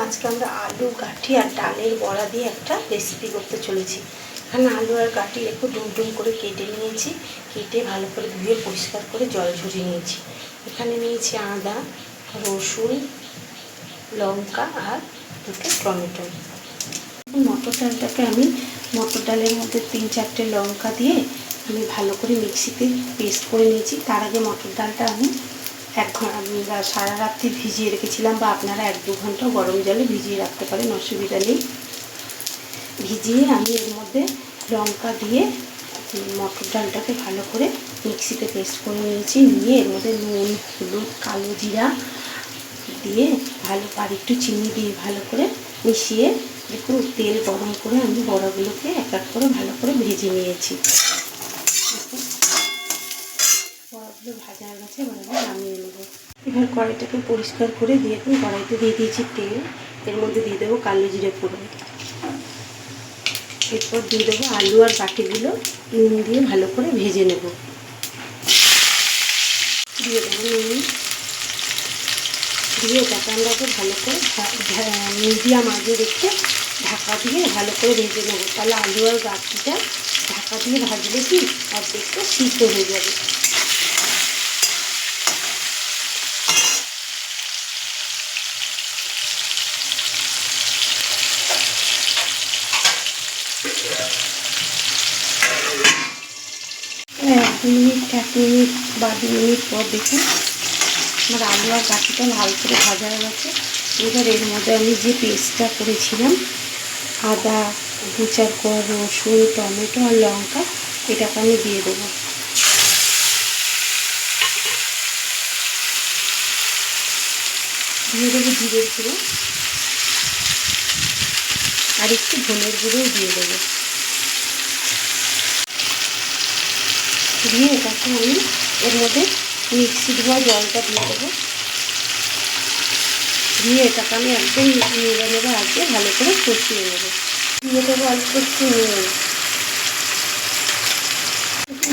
আজকে আমরা আলু গাঠি আর ডালের বড়া দিয়ে একটা রেসিপি করতে চলেছি। এখানে আলু আর গাঠি একটু ডুম করে কেটে নিয়েছি, কেটে ভালো করে ধুয়ে পরিষ্কার করে জল ঝরিয়ে নিয়েছি। এখানে নিয়েছি আদা, রসুন, লঙ্কা আর দুটো টমেটো। মটর ডালটাকে আমি মটর ডালের মধ্যে 3-4টে লঙ্কা দিয়ে আমি ভালো করে মিক্সিতে পেস্ট করে নিয়েছি। তার আগে মটর ডালটা আমি সারা রাত্রি ভিজিয়ে রেখেছিলাম, বা আপনারা 1-2 ঘন্টা গরম জলে ভিজিয়ে রাখতে পারেন, অসুবিধা নেই। ভিজিয়ে আমি এর মধ্যে লঙ্কা দিয়ে মটর ডালটাকে ভালো করে মিক্সিতে পেস্ট করে নিয়েছি। নিয়ে এর মধ্যে নুন, হলুদ, কালো জিরা দিয়ে ভালো আর একটু চিনি দিয়ে ভালো করে মিশিয়ে দেখুন তেল গরম করে আমি বড়াগুলোকে এক এক করে ভালো করে ভেজে নিয়েছি। দেখুন বড়াগুলো ভাজা হয়ে গেছে, বড়াগুলো নামিয়ে নেব। এবার কড়াইটাকে পরিষ্কার করে দিয়ে কড়াইতে দিয়ে দিয়েছি তেল। এর মধ্যে দিয়ে দেবো কালো জিরে ফোড়ন। এরপর দিয়ে দেবো আলু আর বাটিগুলো নুন দিয়ে ভালো করে ভেজে নেব। দিয়ে দেবো নুন দিয়ে ডাটাটাকে ভালো করে মিডিয়াম আগে রেখে ঢাকা দিয়ে ভালো করে ভেজে নেব। তাহলে আলু আর বাটিটা ঢাকা দিয়ে ভাজলে কি অর্ধেকটা সিদ্ধ হয়ে যাবে। এক মিনিট বা 2 মিনিট পর দেখুন আমার আলু আর বাটিটা ভালো করে ভাজা হয়ে গেছে। এবার এর মধ্যে আমি যে পেস্টটা করেছিলাম আদা, 2-4 কোয়া রসুন, টমেটো আর লঙ্কা, এটাকে আমি দিয়ে দেবো। দিয়ে দেবো জিরের গুঁড়ো আর একটু ধনের গুঁড়োও দিয়ে দেবো। দিয়ে এটাকে আমি এর মধ্যে মিক্সি ধোয়া জলটা দিয়ে দেবো। দিয়ে এটাকে আমি একদম নেড়ে নেবো, আগে ভালো করে কষিয়ে নেবো। দিয়ে দেবো অল্প একটু নুন।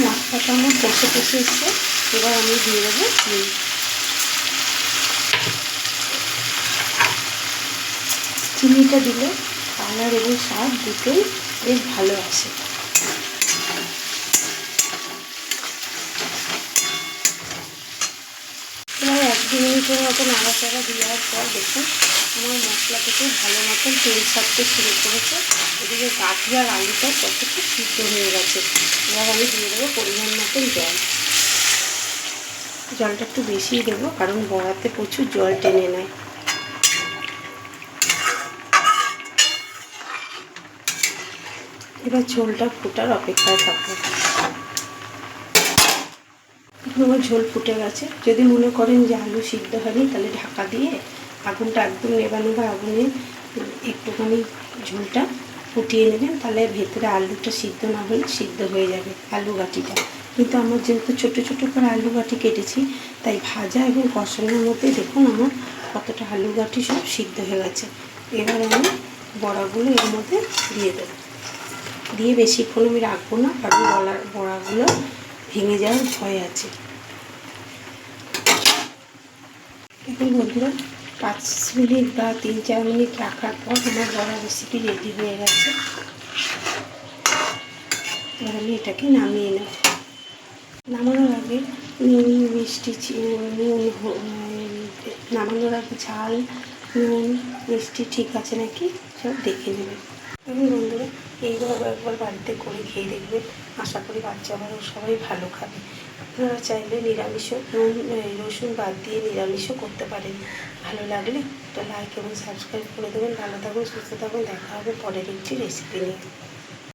মশলাটা আমার কষে এসছে, এবার আমি দিয়ে দেবো নুন। চিনিটা দিলে কালার এবং স্বাদ দুটোই বেশ ভালো আসে। প্রায় 1-2 মিনিটের মতো নাড়াচাড়া দেওয়ার পর দেখুন আমার মশলা থেকে ভালো মতন তেল ছাড়তে শুরু করেছে। এদিকে গাঠি আর আলুটাও কতটা সিদ্ধ হয়ে গেছে। এবার আমি দিয়ে দেবো পরিমাণ মতন জল। জলটা একটু বেশিই দেবো, কারণ বড়াতে প্রচুর জল টেনে নেয়। এবার ঝোলটা ফোটার অপেক্ষায় থাকবো। আমার ঝোল ফুটে গেছে। যদি মনে করেন যে আলু সিদ্ধ হয়নি, তাহলে ঢাকা দিয়ে আগুনটা একদম নেবা আগুনে একটুখানি ঝোলটা ফুটিয়ে নেবেন, তাহলে ভেতরে আলুটা সিদ্ধ না হলে সিদ্ধ হয়ে যাবে আলু গাঠিটা। কিন্তু আমার যেহেতু ছোটো ছোটো করে আলু গাঠি কেটেছি, তাই ভাজা এবং কষানোর মধ্যে দেখুন আমার কতটা আলু গাঠি সব সিদ্ধ হয়ে গেছে। এবার আমি বড়াগুলো এর মধ্যে দিয়ে দেবো। দিয়ে বেশিক্ষণ আমি রাখবো না, কারণ বড়াগুলো ভেঙে যাওয়ার ভয় আছে। এখন বন্ধুরা 5 মিনিট বা 3-4 মিনিট রাখার পর আমার বড়া রেসিপি রেডি হয়ে গেছে। এবার আমি এটাকে নামিয়ে নেব। নামানোর আগে নুন, মিষ্টি, নামানোর আগে ঝাল, নুন, মিষ্টি ঠিক আছে নাকি সব দেখে নেবেন। এবং বন্ধুরা এইভাবে একবার বাড়িতে করে খেয়ে দেখবেন, আশা করি বাচ্চারাও সবাই ভালো খাবে। আপনারা চাইলে নিরামিষও রসুন বাদ দিয়ে নিরামিষও করতে পারেন। ভালো লাগলে একটা লাইক এবং সাবস্ক্রাইব করে দেবেন। ভালো থাকুন, সুস্থ থাকুন, দেখা হবে পরের একটি রেসিপি নিয়ে।